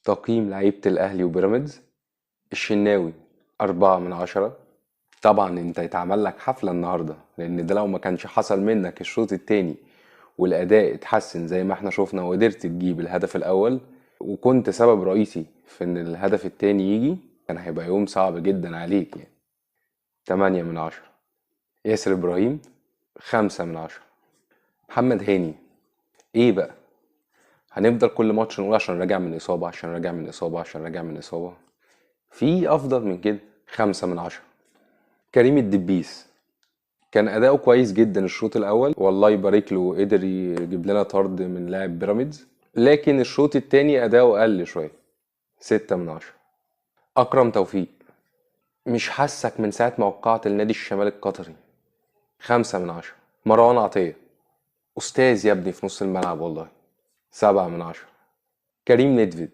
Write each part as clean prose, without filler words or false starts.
تقييم لعيبة الأهلي وبيراميدز: الشناوي 4/10. طبعا انت يتعمل لك حفلة النهاردة، لأن ده لو ما كانش حصل منك الشوط التاني والأداء اتحسن زي ما احنا شفنا وقدرت تجيب الهدف الأول وكنت سبب رئيسي في ان الهدف التاني يجي، كان هيبقى يوم صعب جدا عليك يعني. 8/10. ياسر إبراهيم 5/10. محمد هاني: ايه بقى، هنفضل كل ماتش نقول عشان راجع من إصابة عشان راجع من إصابة عشان راجع من إصابة؟ في أفضل من كده. 5/10. كريم الدبيس: كان أداؤه كويس جدا الشوط الأول، والله يبارك له، قدر يجيب لنا طرد من لاعب بيراميدز، لكن الشوط التاني أداؤه قل شوية. 6/10. أكرم توفيق: مش حاسك من ساعة ما وقعت النادي الشمال القطري. 5/10. مروان عطية: أستاذ يا ابني في نص الملعب والله. 7/10. كريم ندفد: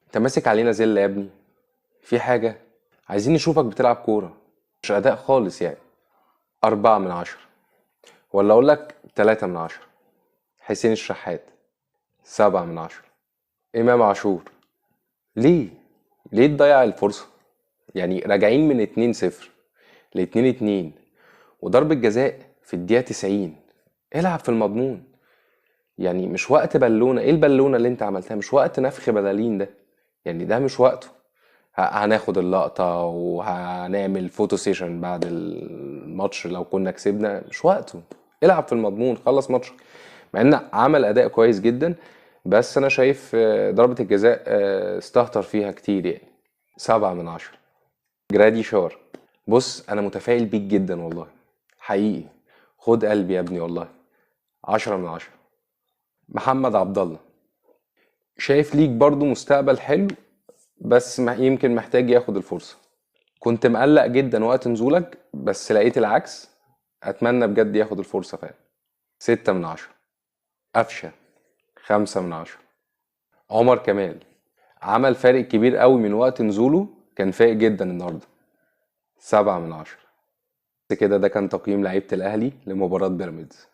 انت ماسك علينا زل يا ابني، في حاجة؟ عايزين نشوفك بتلعب كورة، مش أداء خالص يعني. 4/10. ولا أقول لك 3/10. حسين الشحات: 7/10. إمام عاشور: ليه؟ ليه تضيع الفرصة؟ يعني راجعين من 2-0 ل2-2 وضربة جزاء في الدقيقة 90، العب في المضمون. يعني مش وقت بالونة، ايه البالونة اللي انت عملتها؟ مش وقت نفخ بلالين ده، يعني ده مش وقته. هناخد اللقطة وهنعمل فوتو سيشن بعد الماتش لو كنا كسبنا، مش وقته. العب في المضمون، خلص ماتش. مع ان عمل اداء كويس جدا، بس انا شايف ضربة الجزاء استهتر فيها كتير يعني. 7/10. جرادي شار: بص انا متفائل بيك جدا والله، حقيقي، خد قلبي يا ابني والله. 10/10. محمد عبد الله: شايف ليك برضو مستقبل حلو، بس يمكن محتاج ياخد الفرصة. كنت مقلق جدا وقت نزولك بس لقيت العكس، اتمنى بجد ياخد الفرصة فعلا. 6/10. قفشة: 5/10. عمر كمال: عمل فارق كبير قوي من وقت نزوله، كان فايق جدا النهاردة. 7/10. كده ده كان تقييم لعيبة الأهلي لمباراة بيراميدز.